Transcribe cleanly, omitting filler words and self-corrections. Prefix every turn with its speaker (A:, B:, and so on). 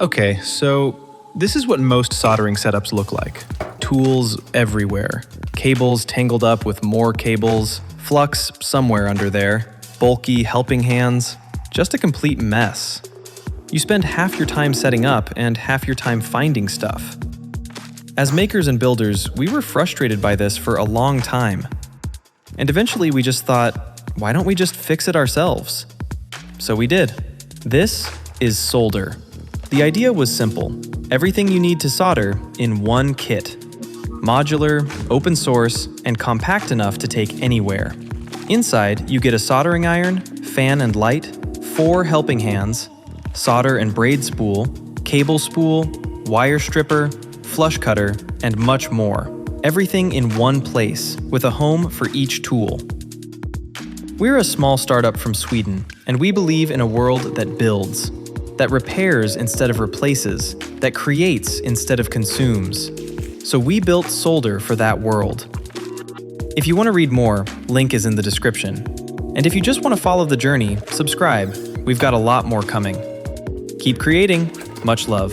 A: Okay, so this is what most soldering setups look like. Tools everywhere, cables tangled up with more cables, flux somewhere under there, bulky helping hands, just a complete mess. You spend half your time setting up and half your time finding stuff. As makers and builders, we were frustrated by this for a long time. And eventually we just thought, why don't we just fix it ourselves? So we did. This is SOLDR. The idea was simple. Everything you need to solder in one kit. Modular, open source, and compact enough to take anywhere. Inside, you get a soldering iron, fan and light, 4 helping hands, solder and braid spool, cable spool, wire stripper, flush cutter, and much more. Everything in one place, with a home for each tool. We're a small startup from Sweden, and we believe in a world that builds, that repairs instead of replaces, that creates instead of consumes. So we built SOLDR for that world. If you want to read more, link is in the description. And if you just want to follow the journey, subscribe. We've got a lot more coming. Keep creating. Much love.